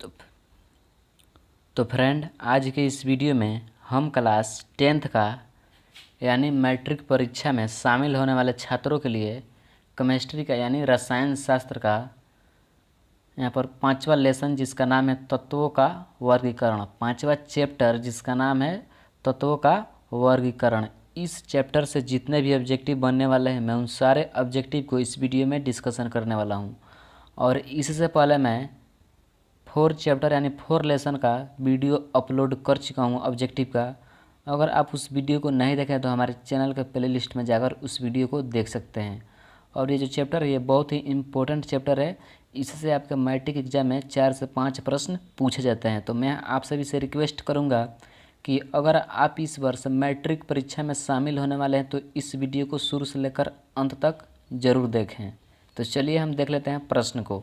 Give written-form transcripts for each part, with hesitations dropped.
तो फ्रेंड, आज के इस वीडियो में हम क्लास 10th का यानी मैट्रिक परीक्षा में शामिल होने वाले छात्रों के लिए केमिस्ट्री का यानी रसायन शास्त्र का यहाँ पर 5वां लेसन जिसका नाम है तत्वों का वर्गीकरण, 5वां चैप्टर जिसका नाम है तत्वों का वर्गीकरण। इस चैप्टर से जितने भी ऑब्जेक्टिव बनने वाले हैं मैं उन सारे ऑब्जेक्टिव को इस वीडियो में डिस्कशन करने वाला हूँ। और इससे पहले मैं 4 चैप्टर यानी 4 लेसन का वीडियो अपलोड कर चुका हूँ ऑब्जेक्टिव का। अगर आप उस वीडियो को नहीं देखें तो हमारे चैनल के प्ले लिस्ट में जाकर उस वीडियो को देख सकते हैं। और ये जो चैप्टर है ये बहुत ही इम्पोर्टेंट चैप्टर है, इससे आपके मैट्रिक एग्जाम में 4 से 5 प्रश्न पूछे जाते हैं। तो मैं आप सभी से रिक्वेस्ट करूँगा कि अगर आप इस वर्ष मैट्रिक परीक्षा में शामिल होने वाले हैं तो इस वीडियो को शुरू से लेकर अंत तक ज़रूर देखें। तो चलिए हम देख लेते हैं प्रश्न को।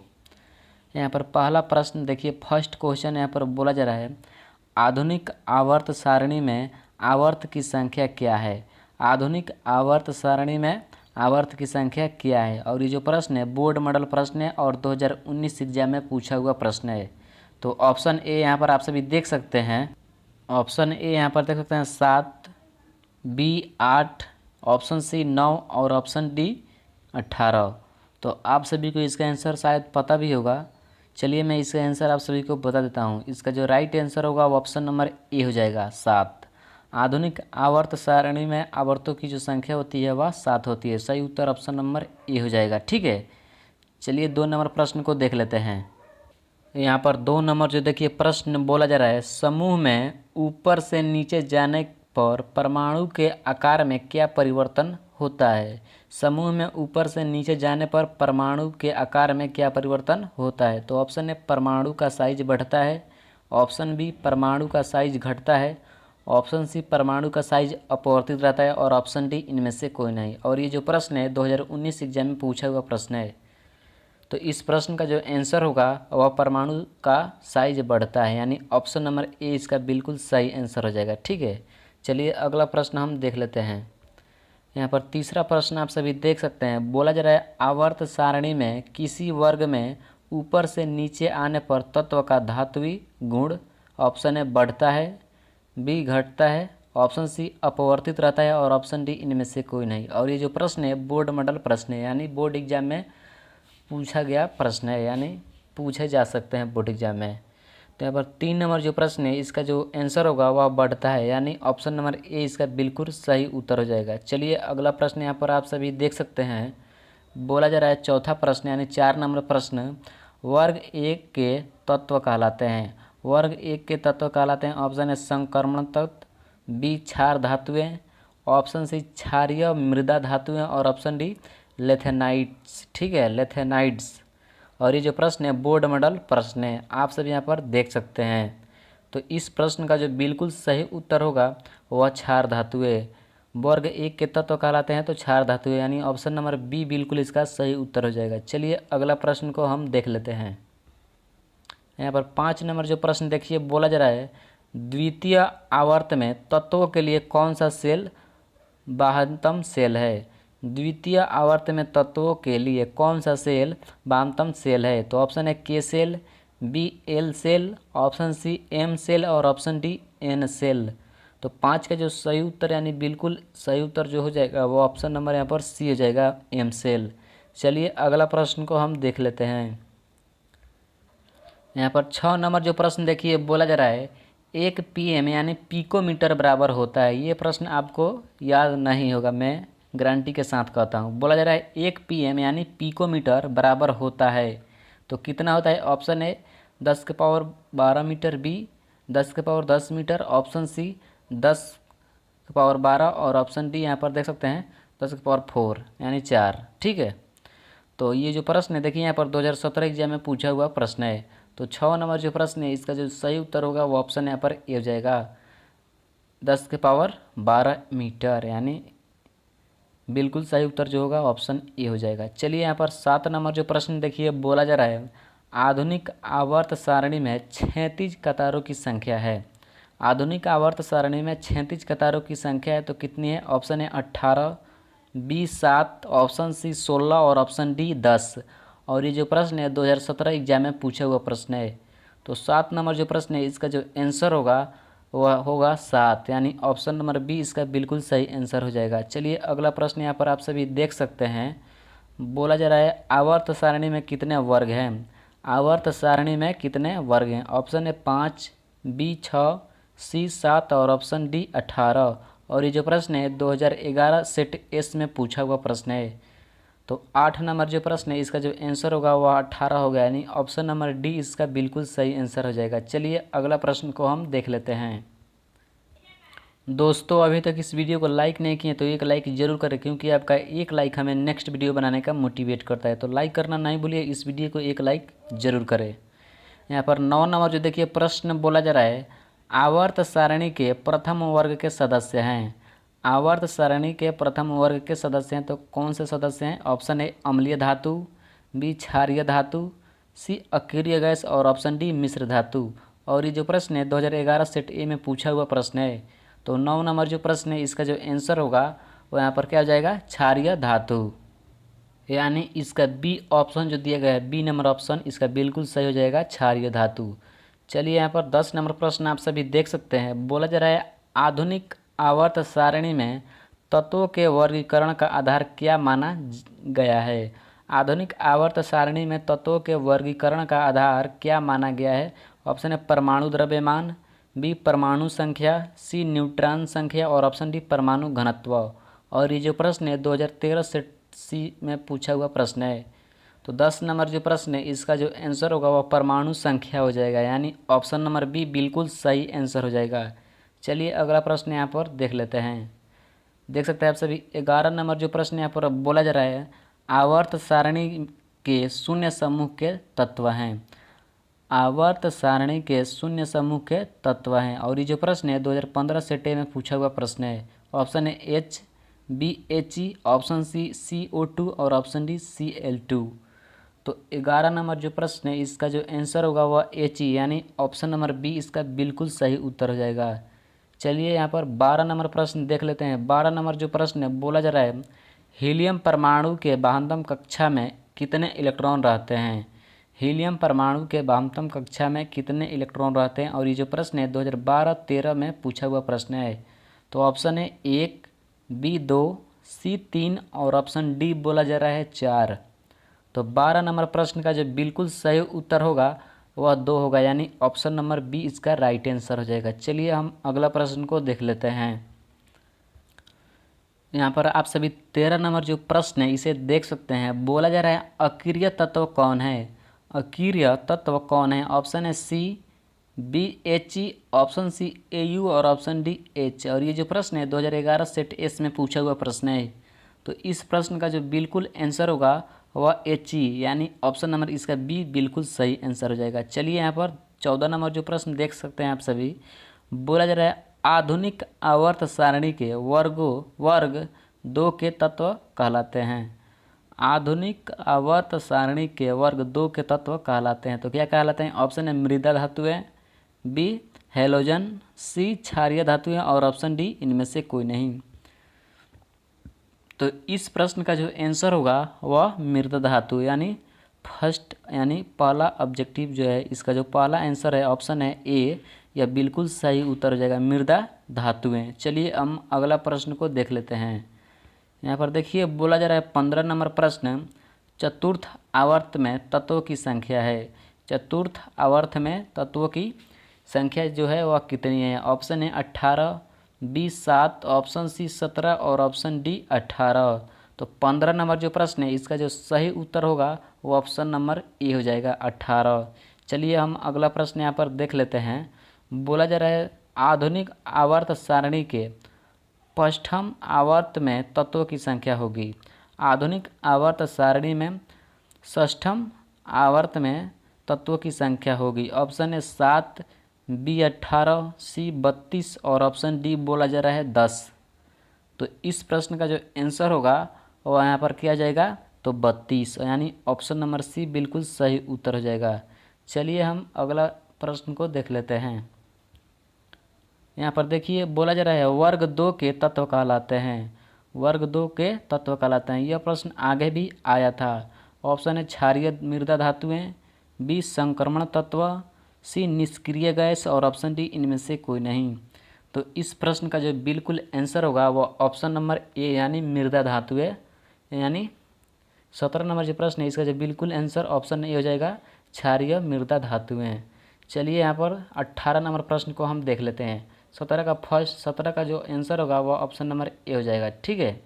यहाँ पर पहला प्रश्न देखिए, फर्स्ट क्वेश्चन यहाँ पर बोला जा रहा है, आधुनिक आवर्त सारणी में आवर्त की संख्या क्या है। आधुनिक आवर्त सारणी में आवर्त की संख्या क्या है। और ये जो प्रश्न है बोर्ड मॉडल प्रश्न है और 2019 एग्जाम में पूछा हुआ प्रश्न है। तो ऑप्शन ए यहाँ पर आप सभी देख सकते हैं, ऑप्शन ए यहाँ पर देख सकते हैं 7, बी 8, ऑप्शन सी 9 और ऑप्शन डी 18। तो आप सभी को इसका आंसर शायद पता भी होगा। चलिए मैं इसका आंसर आप सभी को बता देता हूँ। इसका जो राइट आंसर होगा वो ऑप्शन नंबर ए हो जाएगा, 7। आधुनिक आवर्त सारणी में आवर्तों की जो संख्या होती है वह 7 होती है। सही उत्तर ऑप्शन नंबर ए हो जाएगा। ठीक है, चलिए 2 नंबर प्रश्न को देख लेते हैं। यहाँ पर 2 नंबर जो देखिए प्रश्न बोला जा रहा है, समूह में ऊपर से नीचे जाने पर परमाणु के आकार में क्या परिवर्तन होता है। समूह में ऊपर से नीचे जाने पर परमाणु के आकार में क्या परिवर्तन होता है। तो ऑप्शन ए परमाणु का साइज बढ़ता है, ऑप्शन बी परमाणु का साइज घटता है, ऑप्शन सी परमाणु का साइज अपवर्तित रहता है और ऑप्शन डी इनमें से कोई नहीं। और ये जो प्रश्न है 2019 एग्जाम में पूछा हुआ प्रश्न है। तो इस प्रश्न का जो आंसर होगा वह परमाणु का साइज बढ़ता है, यानी ऑप्शन नंबर ए इसका बिल्कुल सही आंसर हो जाएगा। ठीक है, चलिए अगला प्रश्न हम देख लेते हैं। यहाँ पर तीसरा प्रश्न आप सभी देख सकते हैं, बोला जा रहा है आवर्त सारणी में किसी वर्ग में ऊपर से नीचे आने पर तत्व का धात्विक गुण ऑप्शन ए बढ़ता है, बी घटता है, ऑप्शन सी अपवर्तित रहता है और ऑप्शन डी इनमें से कोई नहीं। और ये जो प्रश्न है बोर्ड मॉडल प्रश्न है, यानी बोर्ड एग्जाम में पूछा गया प्रश्न है, यानी पूछे जा सकते हैं बोर्ड एग्जाम में। तो यहाँ पर 3 नंबर जो प्रश्न है इसका जो आंसर होगा वह बढ़ता है, यानी ऑप्शन नंबर ए इसका बिल्कुल सही उत्तर हो जाएगा। चलिए अगला प्रश्न यहाँ पर आप सभी देख सकते हैं, बोला जा रहा है चौथा प्रश्न यानी 4 नंबर प्रश्न, वर्ग एक के तत्व कहलाते हैं। वर्ग एक के तत्व कहलाते हैं, ऑप्शन है संक्रमण तत्व, बी क्षार धातुएं, ऑप्शन सी क्षारीय मृदा धातुएं और ऑप्शन डी लेथेनाइड्स। ठीक है, लेथेनाइड्स। और ये जो प्रश्न है बोर्ड मॉडल प्रश्न है, आप सब यहाँ पर देख सकते हैं। तो इस प्रश्न का जो बिल्कुल सही उत्तर होगा वह क्षार धातुएं। वर्ग एक के तत्व कहलाते हैं तो क्षार धातुएं, यानी ऑप्शन नंबर बी बिल्कुल इसका सही उत्तर हो जाएगा। चलिए अगला प्रश्न को हम देख लेते हैं। यहाँ पर 5 नंबर जो प्रश्न देखिए, बोला जा रहा है द्वितीय आवर्त में तत्वों के लिए कौन सा सेल वाहनतम सेल है। द्वितीय आवर्त में तत्वों के लिए कौन सा सेल वाहनतम सेल है। तो ऑप्शन है K shell, B L shell, option C M shell और ऑप्शन डी एन सेल। तो 5 का जो सही उत्तर यानी बिल्कुल सही उत्तर जो हो जाएगा वो ऑप्शन नंबर यहाँ पर सी हो जाएगा, एम सेल। चलिए अगला प्रश्न को हम देख लेते हैं। यहाँ पर 6 नंबर जो प्रश्न देखिए, बोला जा रहा है 1 पीएम यानी पिकोमीटर बराबर होता है। ये प्रश्न आपको याद नहीं होगा, मैं गारंटी के साथ कहता हूँ। बोला जा रहा है 1 पीएम यानी पिकोमीटर बराबर होता है तो कितना होता है। ऑप्शन ए 10 के पावर 12 मीटर, बी 10 के पावर 10 मीटर, ऑप्शन सी 10 के पावर 12 और ऑप्शन डी यहाँ पर देख सकते हैं 10 के पावर 4 यानी 4। ठीक है, तो ये जो प्रश्न है देखिए यहाँ पर 2017 एग्जाम में पूछा हुआ प्रश्न है। तो 6 नंबर जो प्रश्न है इसका जो सही उत्तर होगा वो ऑप्शन यहाँ पर ए हो जाएगा, 10 के पावर 12 मीटर, यानी बिल्कुल सही उत्तर जो होगा ऑप्शन ए हो जाएगा। चलिए यहाँ पर 7 नंबर जो प्रश्न देखिए, बोला जा रहा है आधुनिक आवर्त सारणी में 36 कतारों की संख्या है। आधुनिक आवर्त सारणी में 36 कतारों की संख्या है तो कितनी है। ऑप्शन है 18, बी 7, ऑप्शन सी 16 और ऑप्शन डी 10। और ये जो प्रश्न है 2017 एग्जाम में पूछा हुआ प्रश्न है। तो 7 नंबर जो प्रश्न है इसका जो आंसर होगा वह होगा 7, यानी ऑप्शन नंबर बी इसका बिल्कुल सही आंसर हो जाएगा। चलिए अगला प्रश्न यहाँ पर आप सभी देख सकते हैं। बोला जा रहा है आवर्त सारणी में कितने वर्ग हैं। आवर्त सारणी में कितने वर्ग हैं। ऑप्शन है 5, बी 6, सी 7 और ऑप्शन डी 18। और ये जो प्रश्न है 2011 सेट एस में पूछा हुआ प्रश्न है। तो 8 नंबर जो प्रश्न है इसका जो आंसर होगा वह 18 होगा, यानी ऑप्शन नंबर डी इसका बिल्कुल सही आंसर हो जाएगा। चलिए अगला प्रश्न को हम देख लेते हैं। दोस्तों अभी तक इस वीडियो को लाइक नहीं किए तो एक लाइक ज़रूर करें, क्योंकि आपका एक लाइक हमें नेक्स्ट वीडियो बनाने का मोटिवेट करता है। तो लाइक करना नहीं भूलिए, इस वीडियो को एक लाइक ज़रूर करें। यहाँ पर 9 नंबर जो देखिए प्रश्न बोला जा रहा है आवर्त सारणी के प्रथम वर्ग के सदस्य हैं। आवर्त सारणी के प्रथम वर्ग के सदस्य हैं तो कौन से सदस्य हैं। ऑप्शन ए अम्लीय धातु, बी क्षारीय धातु, सी अक्रिय गैस और ऑप्शन डी मिश्र धातु। और ये जो प्रश्न है 2011 सेट ए में पूछा हुआ प्रश्न है। तो 9 नंबर जो प्रश्न है इसका जो आंसर होगा वो यहाँ पर क्या हो जाएगा, क्षारीय धातु, यानी इसका बी ऑप्शन जो दिया गया है, बी नंबर ऑप्शन इसका बिल्कुल सही हो जाएगा, क्षारीय धातु। चलिए यहाँ पर 10 नंबर प्रश्न आप सभी देख सकते हैं। बोला जा रहा है आधुनिक आवर्त सारणी में तत्वों के वर्गीकरण का आधार क्या माना गया है। आधुनिक आवर्त सारणी में तत्वों के वर्गीकरण का आधार क्या माना गया है। ऑप्शन है परमाणु द्रव्यमान, बी परमाणु संख्या, सी न्यूट्रॉन संख्या और ऑप्शन डी परमाणु घनत्व। और ये जो प्रश्न है 2013 से सी में पूछा हुआ प्रश्न है। तो 10 नंबर जो प्रश्न है इसका जो आंसर होगा वह परमाणु संख्या हो जाएगा, यानी ऑप्शन नंबर बी बिल्कुल सही आंसर हो जाएगा। चलिए अगला प्रश्न यहाँ पर देख लेते हैं। देख सकते हैं आप सभी 11 नंबर जो प्रश्न यहाँ पर बोला जा रहा है आवर्त सारणी के शून्य समूह के तत्व हैं। आवर्त सारणी के शून्य समूह के तत्व हैं। और ये जो प्रश्न है 2015 सेट में पूछा हुआ प्रश्न है। ऑप्शन है H, B He, option C CO2 और ऑप्शन डी Cl2। तो 11 नंबर जो प्रश्न है इसका जो आंसर होगा वह He, यानी ऑप्शन नंबर बी इसका बिल्कुल सही उत्तर हो जाएगा। चलिए यहाँ पर 12 नंबर प्रश्न देख लेते हैं। 12 नंबर जो प्रश्न है बोला जा रहा है हीलियम परमाणु के वाहकतम कक्षा में कितने इलेक्ट्रॉन रहते हैं। हीलियम परमाणु के वाहकतम कक्षा में कितने इलेक्ट्रॉन रहते हैं। और ये जो प्रश्न है 2012-13 में पूछा हुआ प्रश्न है। तो ऑप्शन है 1, बी 2, सी 3 और ऑप्शन डी बोला जा रहा है 4। तो 12 नंबर प्रश्न का जो बिल्कुल सही उत्तर होगा वह 2 होगा, यानी ऑप्शन नंबर बी इसका राइट आंसर हो जाएगा। चलिए हम अगला प्रश्न को देख लेते हैं। यहाँ पर आप सभी 13 नंबर जो प्रश्न है इसे देख सकते हैं। बोला जा रहा है अक्रिय तत्व कौन है। अक्रिय तत्व कौन है। ऑप्शन है C, B He, option C Au और ऑप्शन डी H। और ये जो प्रश्न है 2011 सेट एस में पूछा हुआ प्रश्न है। तो इस प्रश्न का जो बिल्कुल आंसर होगा वह He, यानी ऑप्शन नंबर इसका बी बिल्कुल सही आंसर हो जाएगा। चलिए यहाँ पर 14 नंबर जो प्रश्न देख सकते हैं आप सभी। बोला जा रहा है आधुनिक आवर्त सारणी के वर्ग 2 के तत्व कहलाते हैं। आधुनिक आवर्त सारणी के वर्ग 2 के तत्व कहलाते हैं। तो क्या कहलाते हैं। ऑप्शन है मृदा धातुएं, बी हैलोजन, सी क्षारीय धातुएं और ऑप्शन डी इनमें से कोई नहीं। तो इस प्रश्न का जो आंसर होगा वह मृदा धातु, यानी फर्स्ट यानी पहला ऑब्जेक्टिव जो है इसका जो पहला आंसर है ऑप्शन है ए, यह बिल्कुल सही उत्तर हो जाएगा, मृदा धातुएं। चलिए हम अगला प्रश्न को देख लेते हैं। यहाँ पर देखिए बोला जा रहा है 15 नंबर प्रश्न चतुर्थ आवर्त में तत्वों की संख्या है। चतुर्थ आवर्त में तत्वों की संख्या जो है वह कितनी है। ऑप्शन है 18, बी 7, ऑप्शन सी 17 और ऑप्शन डी 18। तो 15 नंबर जो प्रश्न है इसका जो सही उत्तर होगा वो ऑप्शन नंबर ए हो जाएगा, 18। चलिए हम अगला प्रश्न यहाँ पर देख लेते हैं। बोला जा रहा है आधुनिक आवर्त सारणी के षष्ठम आवर्त में तत्वों की संख्या होगी। आधुनिक आवर्त सारणी में षष्ठम आवर्त में तत्वों की संख्या होगी। ऑप्शन है 7, बी 18, सी 32 और ऑप्शन डी बोला जा रहा है 10। तो इस प्रश्न का जो आंसर होगा वो यहाँ पर किया जाएगा तो 32, यानी ऑप्शन नंबर सी बिल्कुल सही उत्तर हो जाएगा। चलिए हम अगला प्रश्न को देख लेते हैं। यहाँ पर देखिए बोला जा रहा है वर्ग 2 के तत्व कहलाते हैं। वर्ग 2 के तत्व कहलाते हैं। यह प्रश्न आगे भी आया था। ऑप्शन है क्षारीय मृदा धातुएं, बी संक्रमण तत्व, सी निष्क्रिय गैस और ऑप्शन डी इनमें से कोई नहीं। तो इस प्रश्न का जो बिल्कुल आंसर होगा वो ऑप्शन नंबर ए यानी मृदा धातु है। यानी 17 नंबर जो प्रश्न है इसका जो बिल्कुल आंसर ऑप्शन ए हो जाएगा, क्षारीय मृदा धातुएं। चलिए यहाँ पर 18 नंबर प्रश्न को हम देख लेते हैं। 17 का जो आंसर होगा वो ऑप्शन नंबर ए हो जाएगा। ठीक है,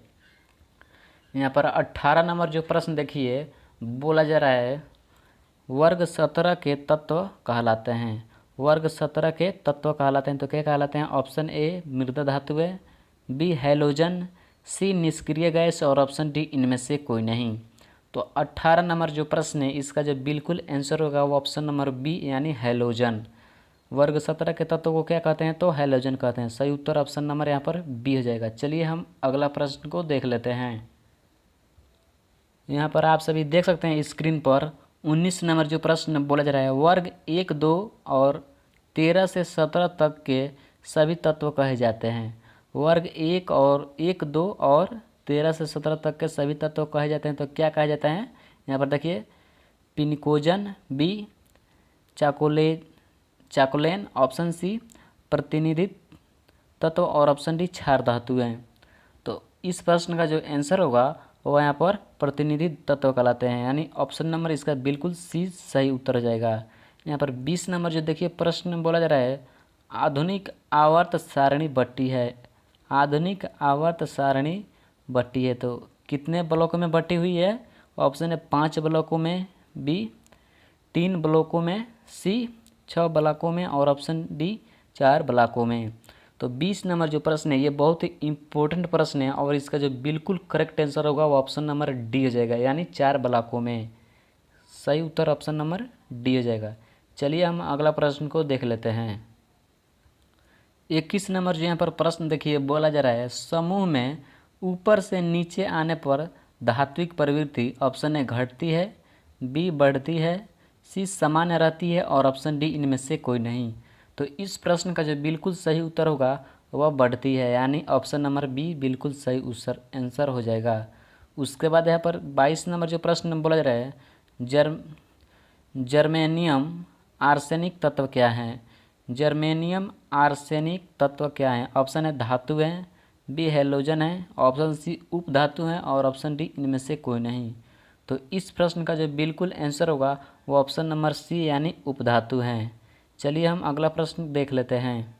यहाँ पर 18 नंबर जो प्रश्न देखिए बोला जा रहा है वर्ग 17 के तत्व कहलाते हैं। वर्ग 17 के तत्व कहलाते हैं तो क्या कहलाते हैं? ऑप्शन ए मृदा धातुएं, बी हैलोजन, सी निष्क्रिय गैस और ऑप्शन डी इनमें से कोई नहीं। तो 18 नंबर जो प्रश्न है इसका जो बिल्कुल आंसर होगा वो ऑप्शन नंबर बी यानी हैलोजन। वर्ग 17 के तत्व को क्या कहते हैं? तो हैलोजन कहते हैं। सही उत्तर ऑप्शन नंबर यहाँ पर बी हो जाएगा। चलिए हम अगला प्रश्न को देख लेते हैं। यहाँ पर आप सभी देख सकते हैं स्क्रीन पर 19 नंबर जो प्रश्न बोला जा रहा है वर्ग 1, 2 और 13 से 17 तक के सभी तत्व कहे जाते हैं। वर्ग 1, 2 और 13 से 17 तक के सभी तत्व कहे जाते हैं तो क्या कहा जाता है? यहाँ पर देखिए पिनिकोजन, बी चाकोलेन, ऑप्शन सी प्रतिनिधित्व तत्व और ऑप्शन डी क्षार धातु हैं। तो इस प्रश्न का जो आंसर होगा वो यहाँ पर प्रतिनिधि तत्व कहलाते हैं, यानी ऑप्शन नंबर इसका बिल्कुल सी सही उत्तर हो जाएगा। यहाँ पर 20 नंबर जो देखिए प्रश्न बोला जा रहा है आधुनिक आवर्त सारणी बट्टी है। आधुनिक आवर्त सारणी बट्टी है तो कितने ब्लॉकों में बटी हुई है? ऑप्शन है 5 ब्लॉकों में, बी 3 ब्लॉकों में, सी 6 ब्लॉकों में और ऑप्शन डी 4 ब्लॉकों में। तो 20 नंबर जो प्रश्न है ये बहुत ही इम्पोर्टेंट प्रश्न है और इसका जो बिल्कुल करेक्ट आंसर होगा वो ऑप्शन नंबर डी हो जाएगा, यानी 4 ब्लॉकों में। सही उत्तर ऑप्शन नंबर डी हो जाएगा। चलिए हम अगला प्रश्न को देख लेते हैं। 21 नंबर जो यहाँ पर प्रश्न देखिए बोला जा रहा है समूह में ऊपर से नीचे आने पर धात्विक प्रवृत्ति ऑप्शन ए घटती है, बी बढ़ती है, सी सामान्य रहती है और ऑप्शन डी इनमें से कोई नहीं। तो इस प्रश्न का जो बिल्कुल सही उत्तर होगा वह बढ़ती है, यानी ऑप्शन नंबर बी बिल्कुल सही आंसर हो जाएगा। उसके बाद यहाँ पर 22 नंबर जो प्रश्न बोला जा रहा है जर्मेनियम आर्सेनिक तत्व क्या है? जर्मेनियम आर्सेनिक तत्व क्या है? ऑप्शन है धातु है, बी हैलोजन है, ऑप्शन सी उपधातु है और ऑप्शन डी इनमें से कोई नहीं। तो इस प्रश्न का जो बिल्कुल आंसर होगा वो ऑप्शन नंबर सी यानी उपधातु हैं। चलिए हम अगला प्रश्न देख लेते हैं।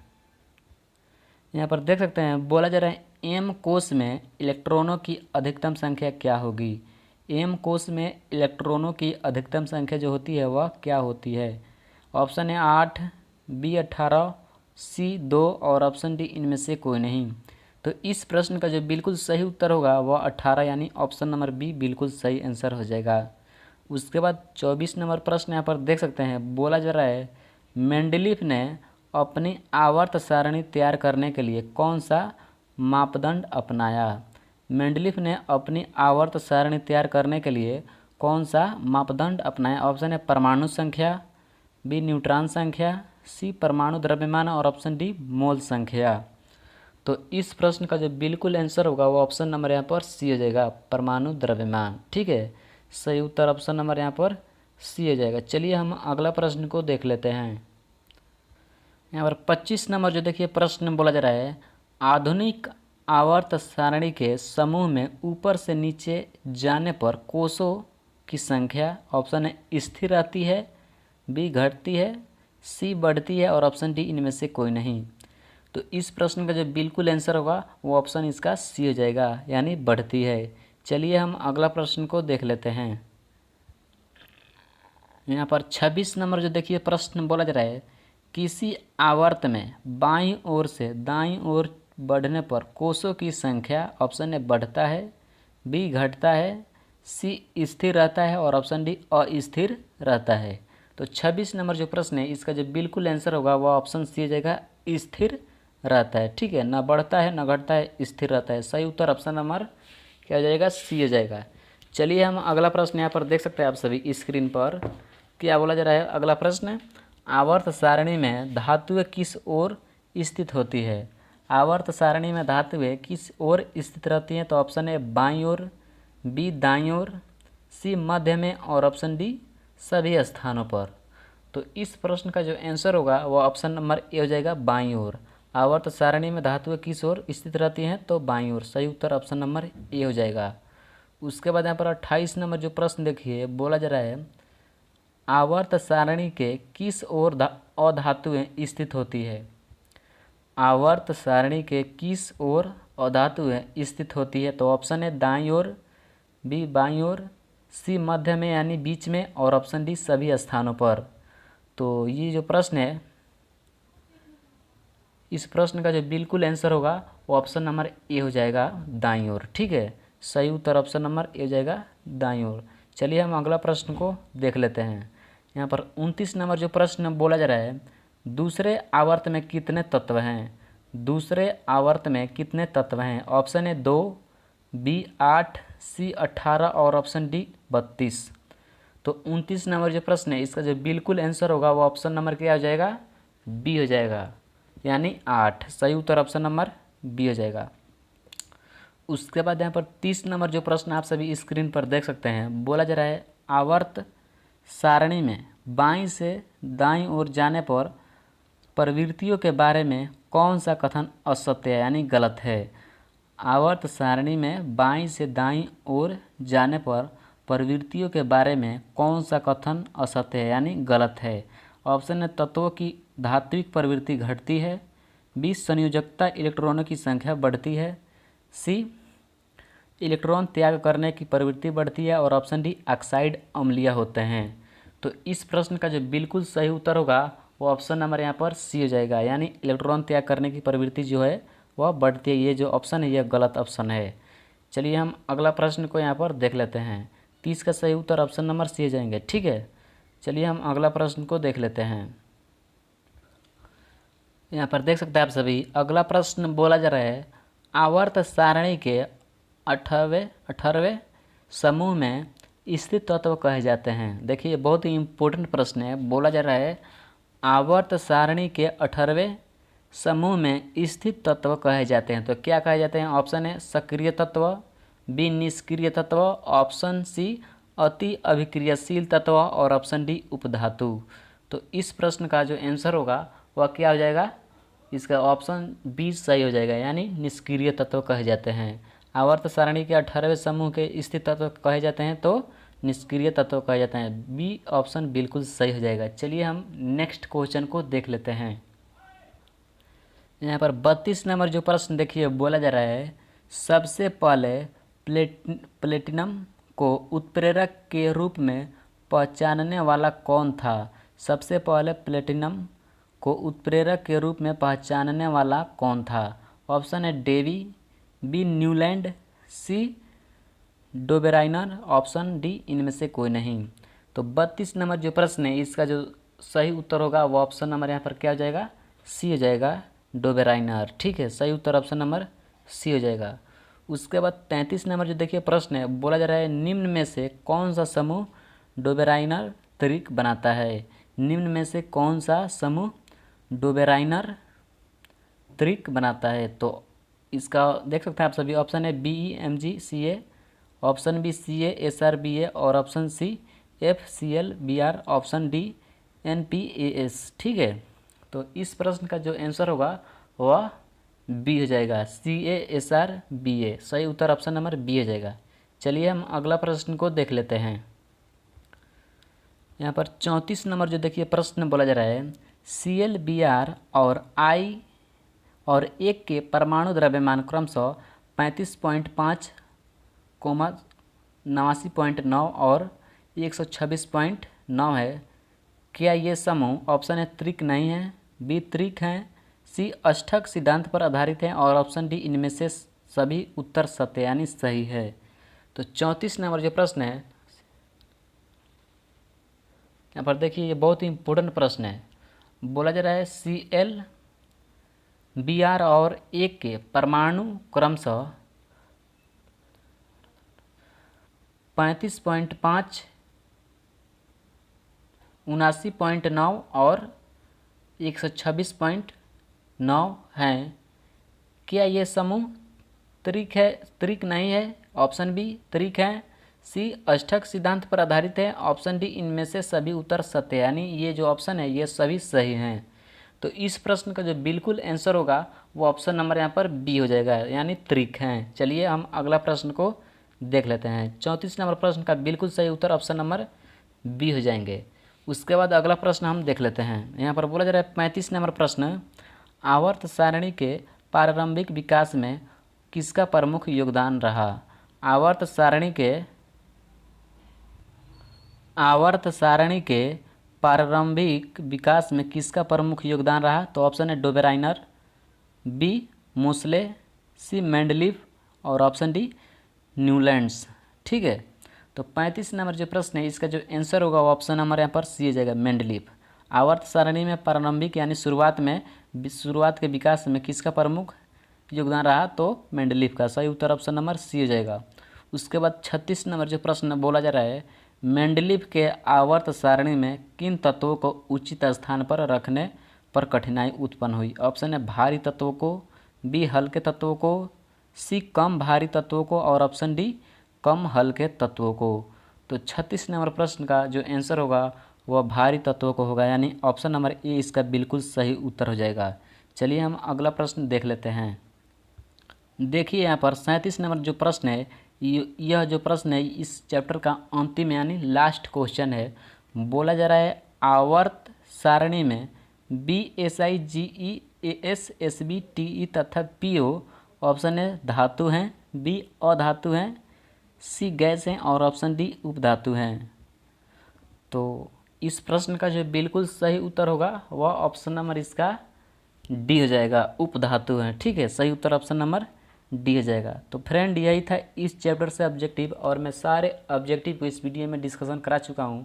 यहाँ पर देख सकते हैं बोला जा रहा है एम कोश में इलेक्ट्रॉनों की अधिकतम संख्या क्या होगी? एम कोश में इलेक्ट्रॉनों की अधिकतम संख्या जो होती है वह क्या होती है? ऑप्शन है 8, बी 18, सी 2 और ऑप्शन डी इनमें से कोई नहीं। तो इस प्रश्न का जो बिल्कुल सही उत्तर होगा वह 18 यानी ऑप्शन नंबर बी बिल्कुल सही आंसर हो जाएगा। उसके बाद 24 नंबर प्रश्न यहाँ पर देख सकते हैं बोला जा रहा है मेंडलीफ ने अपनी आवर्त सारणी तैयार करने के लिए कौन सा मापदंड अपनाया? मेंडलीफ ने अपनी आवर्त सारणी तैयार करने के लिए कौन सा मापदंड अपनाया? ऑप्शन है परमाणु संख्या, बी न्यूट्रॉन संख्या, सी परमाणु द्रव्यमान और ऑप्शन डी मोल संख्या। तो इस प्रश्न का जो बिल्कुल आंसर होगा वो ऑप्शन नंबर यहाँ पर सी हो जाएगा, परमाणु द्रव्यमान। ठीक है, सही उत्तर ऑप्शन नंबर यहाँ पर सी हो जाएगा। चलिए हम अगला प्रश्न को देख लेते हैं। यहाँ पर 25 नंबर जो देखिए प्रश्न बोला जा रहा है आधुनिक आवर्त सारणी के समूह में ऊपर से नीचे जाने पर कोषों की संख्या ऑप्शन है स्थिर रहती है, बी घटती है, सी बढ़ती है और ऑप्शन डी इनमें से कोई नहीं। तो इस प्रश्न का जो बिल्कुल आंसर होगा वो ऑप्शन इसका सी हो जाएगा, यानी बढ़ती है। चलिए हम अगला प्रश्न को देख लेते हैं। यहाँ पर 26 नंबर जो देखिए प्रश्न बोला जा रहा है किसी आवर्त में बाईं ओर से दाईं ओर बढ़ने पर कोषों की संख्या ऑप्शन ए बढ़ता है, बी घटता है, सी स्थिर रहता है और ऑप्शन डी अस्थिर रहता है। तो 26 नंबर जो प्रश्न है इसका जो बिल्कुल आंसर होगा वह ऑप्शन सी हो जाएगा, स्थिर रहता है। ठीक है, ना बढ़ता है ना घटता है, स्थिर रहता है। सही उत्तर ऑप्शन नंबर क्या हो जाएगा? सी हो जाएगा। चलिए हम अगला प्रश्न यहाँ पर देख सकते हैं आप सभी स्क्रीन पर क्या बोला जा रहा है। अगला प्रश्न आवर्त सारणी में धातुएं किस ओर स्थित होती है? आवर्त सारणी में धातुएं किस ओर स्थित रहती हैं? तो ऑप्शन ए बाईं ओर, बी दाईं ओर, सी मध्य में और ऑप्शन डी सभी स्थानों पर। तो इस प्रश्न का जो आंसर होगा वो ऑप्शन नंबर ए हो जाएगा, बाईं ओर। आवर्त सारणी में धातुएं किस ओर स्थित रहती हैं, तो बाईं ओर। सही उत्तर ऑप्शन नंबर ए हो जाएगा। उसके बाद यहाँ पर 28 नंबर जो प्रश्न देखिए, बोला जा रहा है आवर्त सारणी के किस ओर अधातुएं स्थित होती है। आवर्त सारणी के किस ओर अधातुएं स्थित होती है, तो ऑप्शन है दाईं ओर, बी बाईं ओर, सी मध्य में यानी बीच में, और ऑप्शन डी सभी स्थानों पर। तो ये जो प्रश्न है, इस प्रश्न का जो बिल्कुल आंसर होगा वो ऑप्शन नंबर ए हो जाएगा, दाईं ओर। ठीक है, सही उत्तर ऑप्शन नंबर ए हो जाएगा, दाईं ओर। चलिए हम अगला प्रश्न को देख लेते हैं। यहाँ पर 29 नंबर जो प्रश्न बोला जा रहा है, दूसरे आवर्त में कितने तत्व हैं। दूसरे आवर्त में कितने तत्व हैं। ऑप्शन है 2, बी 8, सी 18 और ऑप्शन डी 32। तो 29 नंबर जो प्रश्न है, इसका जो बिल्कुल आंसर होगा वो ऑप्शन नंबर क्या हो जाएगा, बी हो जाएगा, यानी 8। सही उत्तर ऑप्शन नंबर बी हो जाएगा। उसके बाद यहाँ पर 30 नंबर जो प्रश्न आप सभी स्क्रीन पर देख सकते हैं, बोला जा रहा है आवर्त सारणी में बाईं से दाईं ओर जाने पर प्रवृत्तियों के बारे में कौन सा कथन असत्य है, यानी गलत है। आवर्त सारणी में बाईं से दाईं ओर जाने पर प्रवृत्तियों के बारे में कौन सा कथन असत्य है, यानी गलत है। ऑप्शन है तत्वों की धात्विक प्रवृत्ति घटती है, बी संयोजकता इलेक्ट्रॉनों की संख्या बढ़ती है, सी इलेक्ट्रॉन त्याग करने की प्रवृत्ति बढ़ती है, और ऑप्शन डी ऑक्साइड अम्लीय होते हैं। तो इस प्रश्न का जो बिल्कुल सही उत्तर होगा वो ऑप्शन नंबर यहाँ पर सी हो जाएगा, यानी इलेक्ट्रॉन त्याग करने की प्रवृत्ति जो है वह बढ़ती है। ये जो ऑप्शन है यह गलत ऑप्शन है। चलिए हम अगला प्रश्न को यहाँ पर देख लेते हैं। 30 का सही उत्तर ऑप्शन नंबर सी हो जाएंगे। ठीक है, चलिए हम अगला प्रश्न को देख लेते हैं। यहाँ पर देख सकते हैं आप सभी, अगला प्रश्न बोला जा रहा है आवर्त सारणी के 18वें समूह में स्थित तत्व कहे जाते हैं। देखिए बहुत ही इम्पोर्टेंट प्रश्न है। बोला जा रहा है आवर्त सारणी के 18वें समूह में स्थित तत्व कहे जाते हैं। तो क्या कहे जाते हैं। ऑप्शन है सक्रिय तत्व, बी निष्क्रिय तत्व, ऑप्शन सी अति अभिक्रियाशील तत्व, और ऑप्शन डी उपधातु। तो इस प्रश्न का जो आंसर होगा वह क्या हो जाएगा, इसका ऑप्शन बी सही हो जाएगा, यानी निष्क्रिय तत्व कहे जाते हैं। आवर्त सारणी के 18वें समूह के स्थित तत्व कहे जाते हैं तो निष्क्रिय तत्व कहे जाते हैं। बी ऑप्शन बिल्कुल सही हो जाएगा। चलिए हम नेक्स्ट क्वेश्चन को देख लेते हैं। यहाँ पर 32 नंबर जो प्रश्न देखिए, बोला जा रहा है सबसे पहले प्लेटिनम को उत्प्रेरक के रूप में पहचानने वाला कौन था। सबसे पहले प्लेटिनम को उत्प्रेरक के रूप में पहचानने वाला कौन था। ऑप्शन है डेवी, बी न्यूलैंड, सी डोबेराइनर, ऑप्शन डी इनमें से कोई नहीं। तो 32 नंबर जो प्रश्न है, इसका जो सही उत्तर होगा वो ऑप्शन नंबर यहाँ पर क्या हो जाएगा, सी हो जाएगा, डोबेराइनर। ठीक है, सही उत्तर ऑप्शन नंबर सी हो जाएगा। उसके बाद 33 नंबर जो देखिए प्रश्न है, बोला जा रहा है निम्न में से कौन सा समूह डोबेराइनर त्रिक बनाता है। निम्न में से कौन सा समूह डोबेराइनर त्रिक बनाता है। तो इसका देख सकते हैं आप सभी, ऑप्शन है BEMgCa, ऑप्शन बी CaSrBa, और option C FClBr, option D NPAS। ठीक है, तो इस प्रश्न का जो आंसर होगा वह बी हो जाएगा, CaSrBa। सही उत्तर ऑप्शन नंबर बी हो जाएगा। चलिए हम अगला प्रश्न को देख लेते हैं। यहाँ पर 34 नंबर जो देखिए प्रश्न बोला जा रहा है ClBr और I और 1 के परमाणु द्रव्यमान क्रमशः 35.5, 89.9 और 126.9 है। क्या ये समूह, ऑप्शन है त्रिक नहीं है, बी त्रिक हैं, सी अष्टक सिद्धांत पर आधारित है, और ऑप्शन डी इनमें से सभी उत्तर सत्य यानी सही है। तो 34 नंबर जो प्रश्न है, यहाँ पर देखिए ये बहुत ही इम्पोर्टेंट प्रश्न है। बोला जा रहा है ClBr और 1 के परमाणु क्रमशः 35.5, 79.9 और 126.9 हैं। क्या ये समूह त्रिक है, त्रिक नहीं है। ऑप्शन बी त्रिक है, सी अष्टक सिद्धांत पर आधारित है। ऑप्शन डी इनमें से सभी उत्तर सत्य है, यानी ये जो ऑप्शन है ये सभी सही हैं। तो इस प्रश्न का जो बिल्कुल आंसर होगा वो ऑप्शन नंबर यहाँ पर बी हो जाएगा, यानी त्रिक हैं। चलिए हम अगला प्रश्न को देख लेते हैं। 34 नंबर प्रश्न का बिल्कुल सही उत्तर ऑप्शन नंबर बी हो जाएंगे। उसके बाद अगला प्रश्न हम देख लेते हैं। यहाँ पर बोला जा रहा है 35 नंबर प्रश्न, आवर्त सारणी के प्रारंभिक विकास में किसका प्रमुख योगदान रहा। आवर्त सारणी के प्रारंभिक विकास में किसका प्रमुख योगदान रहा। तो ऑप्शन है डोबेराइनर, बी मोसले, सी मेंडलीफ और ऑप्शन डी न्यूलैंड्स। ठीक है, तो 35 नंबर जो प्रश्न है इसका जो आंसर होगा वो ऑप्शन नंबर यहाँ पर सी हो जाएगा, मेंडलीफ। आवर्त सारणी में प्रारंभिक यानी शुरुआत के विकास में किसका प्रमुख योगदान रहा, तो मेंडलीफ का। सही उत्तर ऑप्शन नंबर सी हो जाएगा। उसके बाद 36 नंबर जो प्रश्न बोला जा रहा है, मेंडलीफ के आवर्त सारणी में किन तत्वों को उचित स्थान पर रखने पर कठिनाई उत्पन्न हुई। ऑप्शन है भारी तत्वों को, बी हल्के तत्वों को, सी कम भारी तत्वों को और ऑप्शन डी कम हल्के तत्वों को। तो 36 नंबर प्रश्न का जो आंसर होगा वह भारी तत्वों को होगा, यानी ऑप्शन नंबर ए इसका बिल्कुल सही उत्तर हो जाएगा। चलिए हम अगला प्रश्न देख लेते हैं। देखिए यहाँ पर 37 नंबर जो प्रश्न है, यह जो प्रश्न है इस चैप्टर का अंतिम यानी लास्ट क्वेश्चन है। बोला जा रहा है आवर्त सारणी में B S I G E A S S B T E तथा पी ओ ऑप्शन है धातु हैं, बी अधातु हैं, सी गैस हैं और ऑप्शन डी उपधातु हैं। तो इस प्रश्न का जो बिल्कुल सही उत्तर होगा वह ऑप्शन नंबर इसका डी हो जाएगा, उपधातु हैं। ठीक है, सही उत्तर ऑप्शन नंबर डी हो जाएगा। तो फ्रेंड यही था इस चैप्टर से ऑब्जेक्टिव, और मैं सारे ऑब्जेक्टिव को इस वीडियो में डिस्कशन करा चुका हूँ।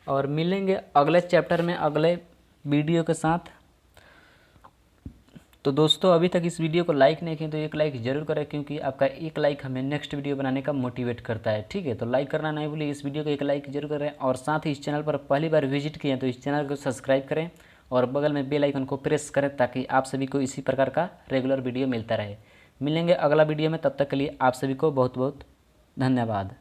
और मिलेंगे अगले चैप्टर में अगले वीडियो के साथ। तो दोस्तों अभी तक इस वीडियो को लाइक नहीं किए तो एक लाइक ज़रूर करें, क्योंकि आपका एक लाइक हमें नेक्स्ट वीडियो बनाने का मोटिवेट करता है। ठीक है, तो लाइक करना नहीं भूलिए, इस वीडियो को एक लाइक जरूर करें। और साथ ही इस चैनल पर पहली बार विजिट किए तो इस चैनल को सब्सक्राइब करें और बगल में बेल आइकन को प्रेस करें, ताकि आप सभी को इसी प्रकार का रेगुलर वीडियो मिलता रहे। मिलेंगे अगला वीडियो में, तब तक के लिए आप सभी को बहुत बहुत धन्यवाद।